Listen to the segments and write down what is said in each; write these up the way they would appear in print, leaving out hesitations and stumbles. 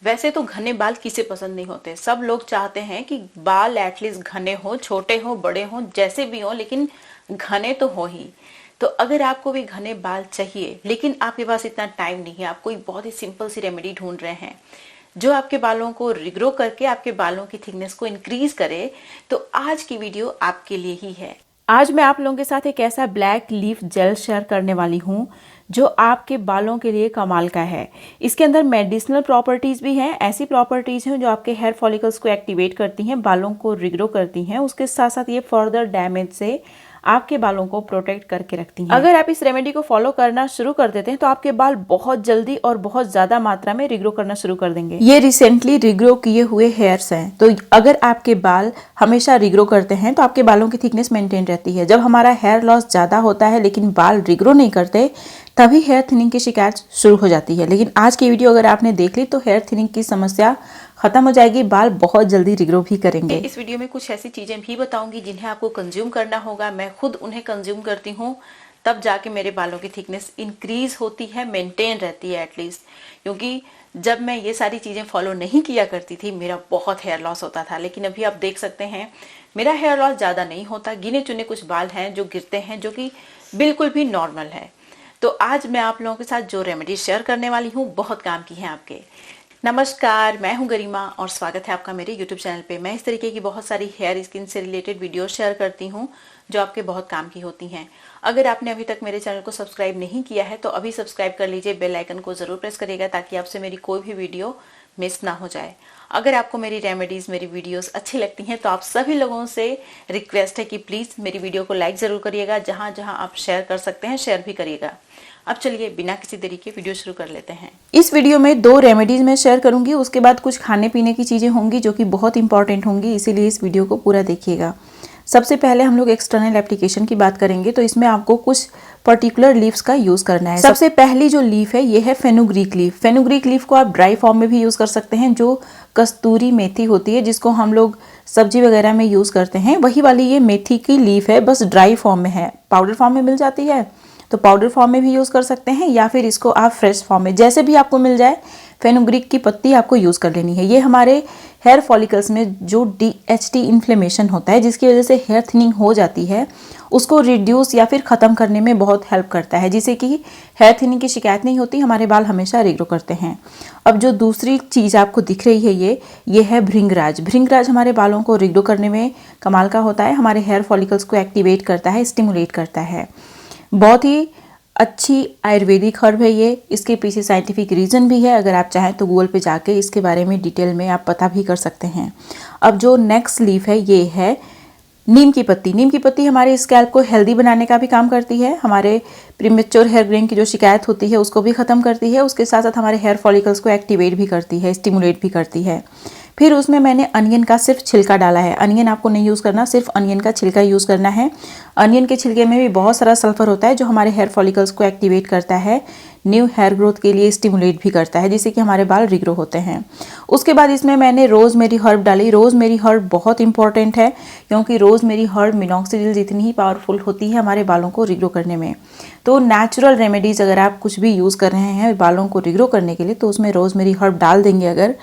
वैसे तो घने बाल किसे पसंद नहीं होते, सब लोग चाहते हैं कि बाल एटलीस्ट घने हो, छोटे हो, बड़े हो, जैसे भी हो, लेकिन घने तो हो ही। तो अगर आपको भी घने बाल चाहिए लेकिन आपके पास इतना टाइम नहीं है, आप कोई बहुत ही सिंपल सी रेमेडी ढूंढ रहे हैं जो आपके बालों को रिग्रो करके आपके बालों की थिकनेस को इंक्रीज करे, तो आज की वीडियो आपके लिए ही है। आज मैं आप लोगों के साथ एक ऐसा ब्लैक लीफ जेल शेयर करने वाली हूँ जो आपके बालों के लिए कमाल का है। इसके अंदर मेडिसिनल प्रॉपर्टीज भी हैं, ऐसी प्रॉपर्टीज हैं जो आपके हेयर फॉलिकल्स को एक्टिवेट करती हैं, बालों को रिग्रो करती हैं। उसके साथ साथ ये फर्दर डैमेज से आपके बालों को प्रोटेक्ट करके रखती हैं। अगर आप इस रेमेडी को फॉलो करना शुरू कर देते हैं तो आपके बाल बहुत जल्दी और बहुत ज्यादा मात्रा में रिग्रो करना शुरू कर देंगे। ये रिसेंटली रिग्रो किए हुए हेयर्स हैं, तो अगर आपके बाल हमेशा रिग्रो करते हैं तो आपके बालों की थिकनेस मेंटेन रहती है। जब हमारा हेयर लॉस ज्यादा होता है लेकिन बाल रिग्रो नहीं करते, तभी हेयर थिनिंग की शिकायत शुरू हो जाती है। लेकिन आज की वीडियो अगर आपने देख ली तो हेयर थिनिंग की समस्या खत्म हो जाएगी, बाल बहुत जल्दी रिग्रो भी करेंगे। इस वीडियो में कुछ ऐसी चीजें भी बताऊंगी जिन्हें आपको कंज्यूम करना होगा। मैं खुद उन्हें कंज्यूम करती हूँ, तब जाके मेरे बालों की थिकनेस इंक्रीज होती है, मेंटेन रहती है एटलीस्ट। क्योंकि जब मैं ये सारी चीजें फॉलो नहीं किया करती थी मेरा बहुत हेयर लॉस होता था। लेकिन अभी आप देख सकते हैं मेरा हेयर लॉस ज्यादा नहीं होता, गिने चुने कुछ बाल हैं जो गिरते हैं, जो कि बिल्कुल भी नॉर्मल है। तो आज मैं आप लोगों के साथ जो रेमेडी शेयर करने वाली हूँ बहुत काम की है आपके। नमस्कार, मैं हूं गरिमा और स्वागत है आपका मेरे YouTube चैनल पे। मैं इस तरीके की बहुत सारी हेयर स्किन से रिलेटेड वीडियो शेयर करती हूं जो आपके बहुत काम की होती हैं। अगर आपने अभी तक मेरे चैनल को सब्सक्राइब नहीं किया है तो अभी सब्सक्राइब कर लीजिए, बेल आइकन को जरूर प्रेस करिएगा ताकि आपसे मेरी कोई भी वीडियो मिस ना हो जाए। अगर आपको मेरी रेमेडीज, मेरी वीडियोस अच्छी लगती हैं तो आप सभी लोगों से रिक्वेस्ट है कि प्लीज मेरी वीडियो को लाइक जरूर करिएगा, जहां जहां आप शेयर कर सकते हैं शेयर भी करिएगा। अब चलिए बिना किसी देरी के वीडियो शुरू कर लेते हैं। इस वीडियो में 2 रेमेडीज मैं शेयर करूंगी, उसके बाद कुछ खाने पीने की चीजें होंगी जो कि बहुत इंपॉर्टेंट होंगी, इसीलिए इस वीडियो को पूरा देखिएगा। सबसे पहले हम लोग एक्सटर्नल एप्लीकेशन की बात करेंगे, तो इसमें आपको कुछ पर्टिकुलर लीव्स का यूज करना है। सबसे पहली जो लीफ है ये है फेनुग्रीक लीफ। फेनुग्रीक लीफ को आप ड्राई फॉर्म में भी यूज कर सकते हैं, जो कस्तूरी मेथी होती है जिसको हम लोग सब्जी वगैरह में यूज करते हैं, वही वाली ये मेथी की लीफ है, बस ड्राई फॉर्म में है। पाउडर फॉर्म में मिल जाती है तो पाउडर फॉर्म में भी यूज कर सकते हैं, या फिर इसको आप फ्रेश फॉर्म में, जैसे भी आपको मिल जाए, फेनुग्रीक की पत्ती आपको यूज कर लेनी है। ये हमारे हेयर फॉलिकल्स में जो DHT इन्फ्लेमेशन होता है जिसकी वजह से हेयर थिनिंग हो जाती है, उसको रिड्यूस या फिर खत्म करने में बहुत हेल्प करता है, जिससे कि हेयर थिनिंग की शिकायत नहीं होती, हमारे बाल हमेशा रिग्रो करते हैं। अब जो दूसरी चीज आपको दिख रही है ये है भृंगराज। भृंगराज हमारे बालों को रिग्रो करने में कमाल का होता है, हमारे हेयर फॉलिकल्स को एक्टिवेट करता है, स्टिमुलेट करता है। बहुत ही अच्छी आयुर्वेदिक हर्ब है ये, इसके पीछे साइंटिफिक रीजन भी है। अगर आप चाहें तो गूगल पे जाके इसके बारे में डिटेल में आप पता भी कर सकते हैं। अब जो नेक्स्ट लीफ है ये है नीम की पत्ती। नीम की पत्ती हमारे स्कैल्प को हेल्दी बनाने का भी काम करती है, हमारे प्रीमेच्योर हेयर ग्रेइंग की जो शिकायत होती है उसको भी खत्म करती है, उसके साथ साथ हमारे हेयर फॉलिकल्स को एक्टिवेट भी करती है, स्टिमुलेट भी करती है। फिर उसमें मैंने अनियन का सिर्फ छिलका डाला है। अनियन आपको नहीं यूज़ करना, सिर्फ अनियन का छिलका यूज़ करना है। अनियन के छिलके में भी बहुत सारा सल्फर होता है जो हमारे हेयर फॉलिकल्स को एक्टिवेट करता है, न्यू हेयर ग्रोथ के लिए स्टिमुलेट भी करता है, जिससे कि हमारे बाल रिग्रो होते हैं। उसके बाद इसमें मैंने रोज़मेरी हर्ब डाली। रोज़मेरी हर्ब बहुत इंपॉर्टेंट है क्योंकि रोज़मेरी हर्ब मिनॉक्सिडिल जितनी ही पावरफुल होती है हमारे बालों को रिग्रो करने में। तो नेचुरल रेमेडीज़ अगर आप कुछ भी यूज़ कर रहे हैं बालों को रिग्रो करने के लिए तो उसमें रोज़मेरी हर्ब डाल देंगे अगर,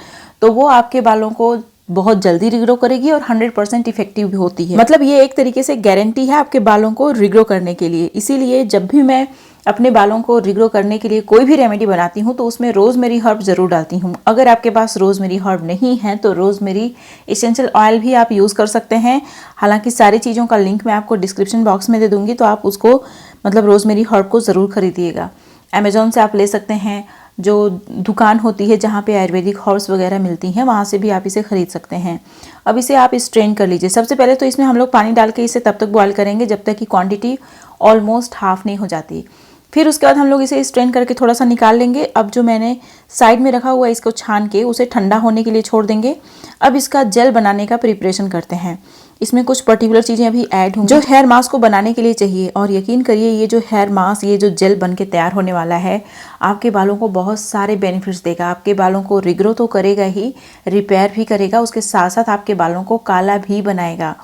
तो वो आपके बालों को बहुत जल्दी रिग्रो करेगी और 100% इफेक्टिव भी होती है। मतलब ये एक तरीके से गारंटी है आपके बालों को रिग्रो करने के लिए। इसीलिए जब भी मैं अपने बालों को रिग्रो करने के लिए कोई भी रेमेडी बनाती हूँ तो उसमें रोज़मेरी हर्ब जरूर डालती हूँ। अगर आपके पास रोज़मेरी हर्ब नहीं है तो रोज़मेरी एसेंशियल ऑयल भी आप यूज़ कर सकते हैं। हालांकि सारी चीज़ों का लिंक मैं आपको डिस्क्रिप्शन बॉक्स में दे दूँगी, तो आप उसको मतलब रोज़मेरी हर्ब को ज़रूर खरीदिएगा। अमेजोन से आप ले सकते हैं, जो दुकान होती है जहाँ पे आयुर्वेदिक हर्ब्स वगैरह मिलती हैं वहाँ से भी आप इसे खरीद सकते हैं। अब इसे आप स्ट्रेन कर लीजिए। सबसे पहले तो इसमें हम लोग पानी डाल के इसे तब तक बॉयल करेंगे जब तक कि क्वांटिटी ऑलमोस्ट हाफ नहीं हो जाती। फिर उसके बाद हम लोग इसे स्ट्रेन करके थोड़ा सा निकाल लेंगे। अब जो मैंने साइड में रखा हुआ है इसको छान के उसे ठंडा होने के लिए छोड़ देंगे। अब इसका जेल बनाने का प्रिपरेशन करते हैं। इसमें कुछ पर्टिकुलर चीज़ें अभी ऐड होंगी जो हेयर मास्क को बनाने के लिए चाहिए, और यकीन करिए ये जो हेयर मास्क, ये जो जेल बन के तैयार होने वाला है आपके बालों को बहुत सारे बेनिफिट्स देगा। आपके बालों को रिग्रो तो करेगा ही, रिपेयर भी करेगा, उसके साथ साथ आपके बालों को काला भी बनाएगा।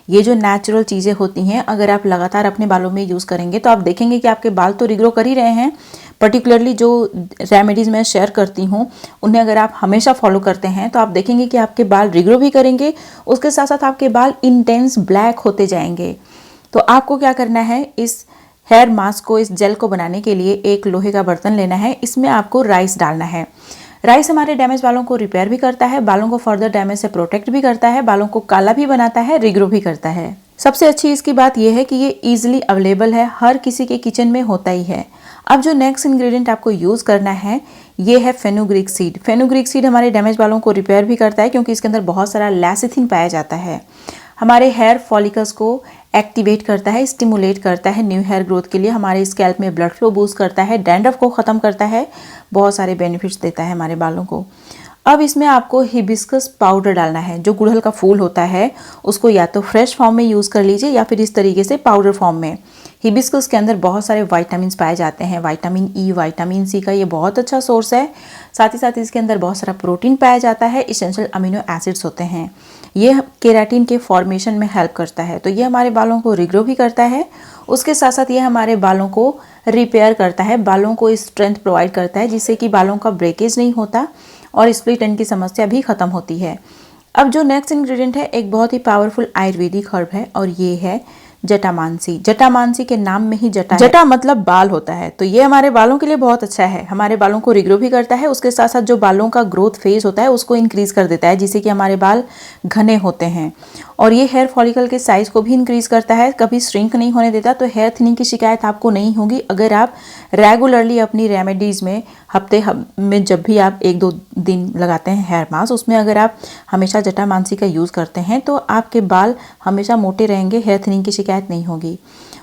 ये जो नेचुरल चीज़ें होती हैं अगर आप लगातार अपने बालों में यूज़ करेंगे तो आप देखेंगे कि आपके बाल तो रिग्रो कर ही रहे हैं, पर्टिकुलरली जो रेमेडीज़ मैं शेयर करती हूँ उन्हें अगर आप हमेशा फॉलो करते हैं तो आप देखेंगे कि आपके बाल रिग्रो भी करेंगे, उसके साथ साथ आपके बाल इंटेंस ब्लैक होते जाएंगे। तो आपको क्या करना है, इस हेयर मास्क को, इस जेल को बनाने के लिए एक लोहे का बर्तन लेना है। इसमें आपको राइस डालना है। राइस हमारे डैमेज बालों को रिपेयर भी करता है, बालों को फर्दर डैमेज से प्रोटेक्ट भी करता है, बालों को काला भी बनाता है, रिग्रो भी करता है। सबसे अच्छी इसकी बात यह है कि ये इजीली अवेलेबल है, हर किसी के किचन में होता ही है। अब जो नेक्स्ट इंग्रेडिएंट आपको यूज़ करना है ये है फेनुग्रीक सीड। फेनुग्रीक सीड हमारे डैमेज बालों को रिपेयर भी करता है क्योंकि इसके अंदर बहुत सारा लैसिथिन पाया जाता है। हमारे हेयर फॉलिकल्स को एक्टिवेट करता है, स्टिमुलेट करता है न्यू हेयर ग्रोथ के लिए, हमारे स्कैल्प में ब्लड फ्लो बूस्ट करता है, डैंड्रफ को ख़त्म करता है, बहुत सारे बेनिफिट्स देता है हमारे बालों को। अब इसमें आपको हिबिस्कस पाउडर डालना है। जो गुड़हल का फूल होता है उसको या तो फ्रेश फॉर्म में यूज़ कर लीजिए या फिर इस तरीके से पाउडर फॉर्म में। हिबिस्कस के अंदर बहुत सारे विटामिन्स पाए जाते हैं, विटामिन ई, विटामिन सी का ये बहुत अच्छा सोर्स है। साथ ही साथ इसके अंदर बहुत सारा प्रोटीन पाया जाता है, एसेंशियल अमीनो एसिड्स होते हैं। ये केराटिन के फॉर्मेशन में हेल्प करता है। तो ये हमारे बालों को रिग्रो भी करता है, उसके साथ साथ ये हमारे बालों को रिपेयर करता है, बालों को स्ट्रेंथ प्रोवाइड करता है जिससे कि बालों का ब्रेकेज नहीं होता और स्प्लिट एंड की समस्या भी खत्म होती है। अब जो नेक्स्ट इंग्रेडिएंट है एक बहुत ही पावरफुल आयुर्वेदिक हर्ब है और ये है जटामांसी। जटामांसी के नाम में ही जटा मतलब बाल होता है, तो ये हमारे बालों के लिए बहुत अच्छा है। हमारे बालों को रिग्रो भी करता है, उसके साथ साथ जो बालों का ग्रोथ फेज होता है उसको इंक्रीज कर देता है जिससे कि हमारे बाल घने होते हैं। और ये हेयर फॉलिकल के साइज को भी इंक्रीज करता है, कभी श्रिंक नहीं होने देता। तो हेयर थिनिंग की शिकायत आपको नहीं होगी अगर आप रेगुलरली अपनी रेमेडीज में हफ्ते में जब भी आप 1-2 दिन लगाते हैं हेयर मास्क, उसमें अगर आप हमेशा जटामांसी का यूज़ करते हैं तो आपके बाल हमेशा मोटे रहेंगे, हेयर थिनिंग की शिकायत नहीं होगी।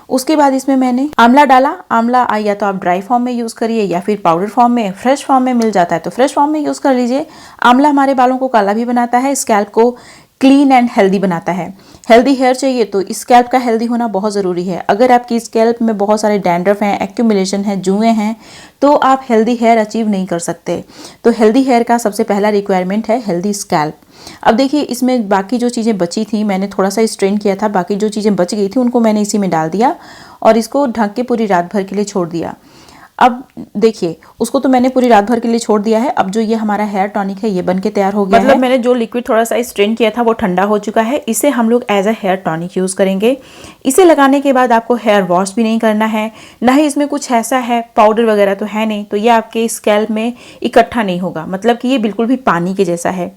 उसके बाद इसमें मैंने आंवला डाला। आंवला या तो आप ड्राई फॉर्म में यूज़ करिए या फिर पाउडर फॉर्म में, फ्रेश फॉर्म में मिल जाता है तो फ्रेश फॉर्म में यूज़ कर लीजिए। आंवला हमारे बालों को काला भी बनाता है, स्कैल्प को क्लीन एंड हेल्दी बनाता है। हेल्दी हेयर चाहिए तो स्कैल्प का हेल्दी होना बहुत ज़रूरी है। अगर आपकी स्कैल्प में बहुत सारे डैंड्रफ हैं, एक्यूमुलेशन है, जुएँ हैं, तो आप हेल्दी हेयर अचीव नहीं कर सकते। तो हेल्दी हेयर का सबसे पहला रिक्वायरमेंट है हेल्दी स्कैल्प। अब देखिए इसमें बाकी जो चीज़ें बची थी मैंने थोड़ा सा स्ट्रेन किया था, बाकी जो चीज़ें बच गई थी उनको मैंने इसी में डाल दिया और इसको ढक के पूरी रात भर के लिए छोड़ दिया। अब देखिए उसको तो मैंने पूरी रात भर के लिए छोड़ दिया है। अब जो ये हमारा हेयर टॉनिक है ये बन के तैयार हो गया है। मैंने जो लिक्विड थोड़ा सा स्ट्रेन किया था वो ठंडा हो चुका है। इसे हम लोग as a hair tonic use करेंगे। इसे लगाने के बाद आपको हेयर वॉश भी नहीं करना है, ना ही इसमें कुछ ऐसा है पाउडर वगैरह तो है नहीं, तो ये आपके स्कैल्प में इकट्ठा नहीं होगा, मतलब कि ये बिल्कुल भी पानी के जैसा है।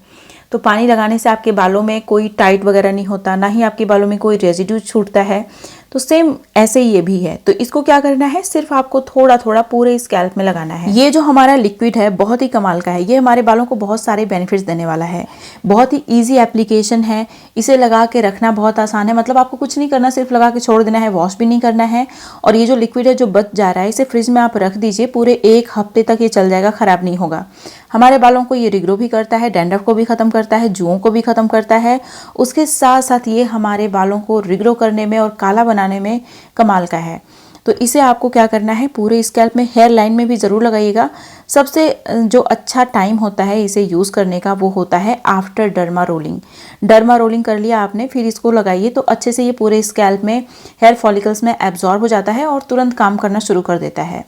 तो पानी लगाने से आपके बालों में कोई टाइट वगैरह नहीं होता, ना ही आपके बालों में कोई रेजिड्यू छूटता है। तो सेम ऐसे ही ये भी है। तो इसको क्या करना है, सिर्फ आपको थोड़ा थोड़ा पूरे स्कैल्प में लगाना है। ये जो हमारा लिक्विड है बहुत ही कमाल का है, ये हमारे बालों को बहुत सारे बेनिफिट्स देने वाला है। बहुत ही इजी एप्लीकेशन है, इसे लगा के रखना बहुत आसान है। मतलब आपको कुछ नहीं करना, सिर्फ लगा के छोड़ देना है, वॉश भी नहीं करना है। और ये जो लिक्विड है जो बच जा रहा है इसे फ्रिज में आप रख दीजिए, पूरे 1 हफ्ते तक ये चल जाएगा, खराब नहीं होगा। हमारे बालों को ये रिग्रो भी करता है, डैंड्रफ को भी खत्म करता है, जुओं को भी खत्म करता है। उसके साथ साथ ये हमारे बालों को रिग्रो करने में और काला बनाने में कमाल का है। तो इसे आपको क्या करना है, पूरे स्कैल्प में, हेयर लाइन में भी ज़रूर लगाइएगा। सबसे जो अच्छा टाइम होता है इसे यूज़ करने का वो होता है after derma rolling. Derma rolling कर लिया आपने, फिर इसको लगाइए तो अच्छे से ये पूरे स्कैल्प में, हेयर फॉलिकल्स में एब्जॉर्ब हो जाता है और तुरंत काम करना शुरू कर देता है।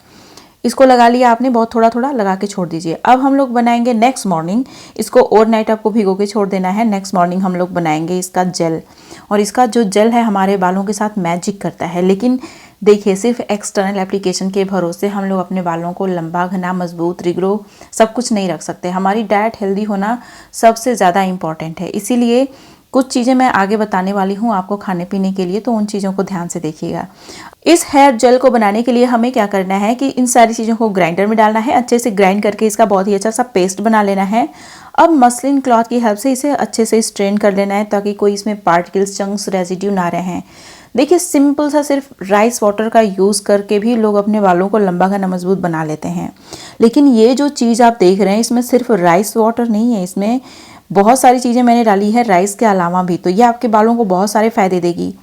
इसको लगा लिया आपने, बहुत थोड़ा थोड़ा लगा के छोड़ दीजिए। अब हम लोग बनाएंगे नेक्स्ट मॉर्निंग, इसको ओवरनाइट आपको भिगो के छोड़ देना है। नेक्स्ट मॉर्निंग हम लोग बनाएंगे इसका जेल, और इसका जो जेल है हमारे बालों के साथ मैजिक करता है। लेकिन देखिए सिर्फ एक्सटर्नल एप्लीकेशन के भरोसे हम लोग अपने बालों को लंबा, घना, मजबूत, रिग्रो सब कुछ नहीं रख सकते। हमारी डाइट हेल्दी होना सबसे ज़्यादा इम्पॉर्टेंट है। इसीलिए कुछ चीज़ें मैं आगे बताने वाली हूँ आपको खाने पीने के लिए, तो उन चीज़ों को ध्यान से देखिएगा। इस हेयर जेल को बनाने के लिए हमें क्या करना है कि इन सारी चीज़ों को ग्राइंडर में डालना है, अच्छे से ग्राइंड करके इसका बहुत ही अच्छा सा पेस्ट बना लेना है। अब मसलिन क्लॉथ की हेल्प से इसे अच्छे से स्ट्रेन कर लेना है ताकि कोई इसमें पार्टिकल्स, चंक्स, रेजिड्यू ना रहें। देखिए सिंपल सा सिर्फ राइस वाटर का यूज़ करके भी लोग अपने बालों को लंबा, घना, मजबूत बना लेते हैं। लेकिन ये जो चीज़ आप देख रहे हैं इसमें सिर्फ राइस वाटर नहीं है, इसमें बहुत सारी चीज़ें मैंने डाली है राइस के अलावा भी, तो ये आपके बालों को बहुत सारे फ़ायदे देगी।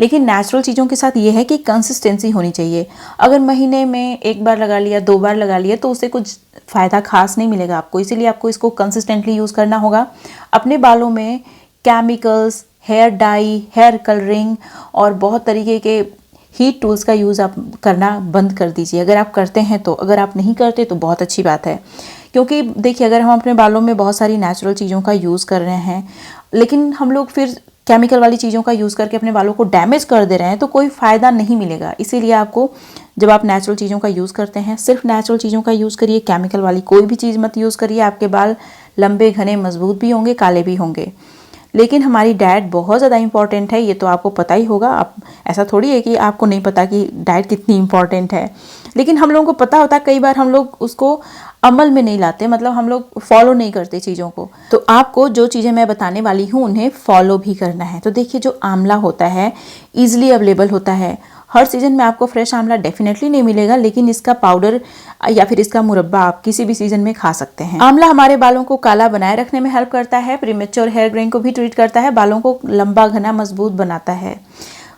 लेकिन नेचुरल चीज़ों के साथ ये है कि कंसिस्टेंसी होनी चाहिए। अगर महीने में 1 बार लगा लिया, 2 बार लगा लिया तो उससे कुछ फ़ायदा खास नहीं मिलेगा आपको। इसीलिए आपको इसको कंसिस्टेंटली यूज़ करना होगा। अपने बालों में chemicals, hair dye, hair colouring और बहुत तरीके के हीट टूल्स का यूज़ आप करना बंद कर दीजिए। अगर आप करते हैं तो, अगर आप नहीं करते तो बहुत अच्छी बात है। क्योंकि देखिए, अगर हम अपने बालों में बहुत सारी नेचुरल चीज़ों का यूज़ कर रहे हैं, लेकिन हम लोग फिर केमिकल वाली चीज़ों का यूज़ करके अपने बालों को डैमेज कर दे रहे हैं, तो कोई फ़ायदा नहीं मिलेगा। इसीलिए आपको, जब आप नेचुरल चीज़ों का यूज़ करते हैं, सिर्फ नेचुरल चीज़ों का यूज़ करिए, केमिकल वाली कोई भी चीज़ मत यूज़ करिए। आपके बाल लंबे, घने, मजबूत भी होंगे, काले भी होंगे। लेकिन हमारी डाइट बहुत ज़्यादा इंपॉर्टेंट है, ये तो आपको पता ही होगा। आप, ऐसा थोड़ी है कि आपको नहीं पता कि डाइट कितनी इंपॉर्टेंट है, लेकिन हम लोगों को पता होता है। कई बार हम लोग उसको अमल में नहीं लाते, मतलब हम लोग फॉलो नहीं करते चीज़ों को। तो आपको जो चीज़ें मैं बताने वाली हूँ उन्हें फॉलो भी करना है। तो देखिए, जो आंवला होता है ईजिली अवेलेबल होता है। हर सीज़न में आपको फ्रेश आंवला डेफिनेटली नहीं मिलेगा, लेकिन इसका पाउडर या फिर इसका मुरब्बा आप किसी भी सीजन में खा सकते हैं। आंवला हमारे बालों को काला बनाए रखने में हेल्प करता है, प्रीमेच्योर हेयर ग्रेइंग को भी ट्रीट करता है, बालों को लंबा, घना, मजबूत बनाता है।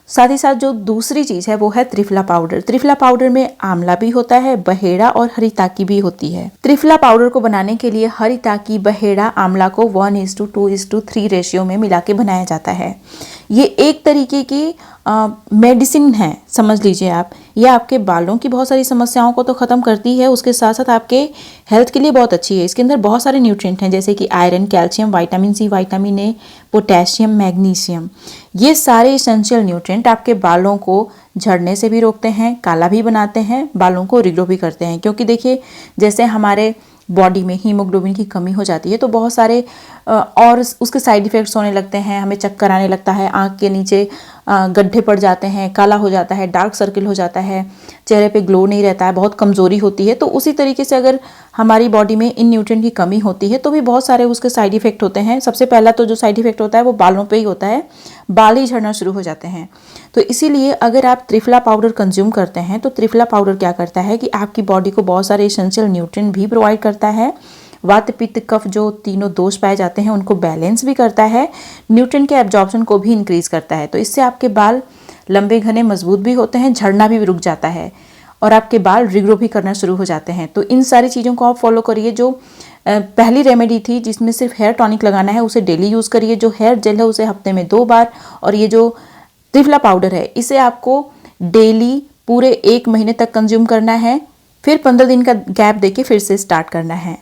साथ ही साथ जो दूसरी चीज़ है वो है त्रिफला पाउडर। त्रिफला पाउडर में आंवला भी होता है, बहेड़ा और हरी ताकी भी होती है। त्रिफला पाउडर को बनाने के लिए हरी ताकी, बहेड़ा, आंवला को 1:2:3 रेशियो में मिला के बनाया जाता है। ये एक तरीके की मेडिसिन है, समझ लीजिए आप। ये आपके बालों की बहुत सारी समस्याओं को तो ख़त्म करती है, उसके साथ साथ आपके हेल्थ के लिए बहुत अच्छी है। इसके अंदर बहुत सारे न्यूट्रिएंट हैं, जैसे कि iron, calcium, vitamin C, vitamin A, potassium, magnesium. ये सारे इसेंशियल न्यूट्रिएंट आपके बालों को झड़ने से भी रोकते हैं, काला भी बनाते हैं, बालों को रिग्रो भी करते हैं। क्योंकि देखिए, जैसे हमारे बॉडी में हीमोग्लोबिन की कमी हो जाती है, तो बहुत सारे और उसके साइड इफ़ेक्ट्स होने लगते हैं। हमें चक्कर आने लगता है, आँख के नीचे गड्ढे पड़ जाते हैं, काला हो जाता है, डार्क सर्किल हो जाता है, चेहरे पे ग्लो नहीं रहता है, बहुत कमज़ोरी होती है। तो उसी तरीके से अगर हमारी बॉडी में इन न्यूट्रिएंट की कमी होती है तो भी बहुत सारे उसके साइड इफ़ेक्ट होते हैं। सबसे पहला तो जो साइड इफ़ेक्ट होता है वो बालों पे ही होता है, बाल ही झड़ना शुरू हो जाते हैं। तो इसीलिए अगर आप त्रिफला पाउडर कंज्यूम करते हैं तो त्रिफला पाउडर क्या करता है कि आपकी बॉडी को बहुत सारे एसेंशियल न्यूट्रिएंट भी प्रोवाइड करता है। वात, पित्त, कफ जो तीनों दोष पाए जाते हैं उनको बैलेंस भी करता है, न्यूट्रिएंट के एब्जॉर्प्शन को भी इंक्रीज करता है। तो इससे आपके बाल लंबे, घने, मजबूत भी होते हैं, झड़ना भी रुक जाता है और आपके बाल रिग्रो भी करना शुरू हो जाते हैं। तो इन सारी चीज़ों को आप फॉलो करिए। जो पहली रेमेडी थी जिसमें सिर्फ हेयर टॉनिक लगाना है, उसे डेली यूज़ करिए। जो हेयर जेल है उसे हफ्ते में 2 बार, और ये जो त्रिफला पाउडर है इसे आपको डेली पूरे 1 महीने तक कंज्यूम करना है, फिर 15 दिन का गैप देके फिर से स्टार्ट करना है।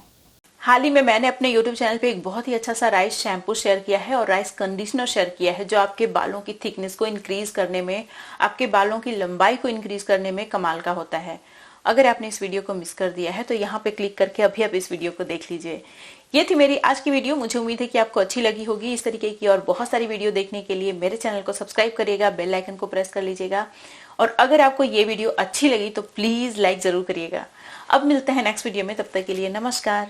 हाल ही में मैंने अपने YouTube चैनल पे एक बहुत ही अच्छा सा राइस शैम्पू शेयर किया है और राइस कंडीशनर शेयर किया है, जो आपके बालों की थिकनेस को इंक्रीज करने में, आपके बालों की लंबाई को इंक्रीज करने में कमाल का होता है। अगर आपने इस वीडियो को मिस कर दिया है तो यहाँ पे क्लिक करके अभी आप इस वीडियो को देख लीजिए। ये थी मेरी आज की वीडियो। मुझे उम्मीद है कि आपको अच्छी लगी होगी। इस तरीके की और बहुत सारी वीडियो देखने के लिए मेरे चैनल को सब्सक्राइब करिएगा, बेल आइकन को प्रेस कर लीजिएगा, और अगर आपको ये वीडियो अच्छी लगी तो प्लीज लाइक जरूर करिएगा। अब मिलते हैं नेक्स्ट वीडियो में, तब तक के लिए नमस्कार।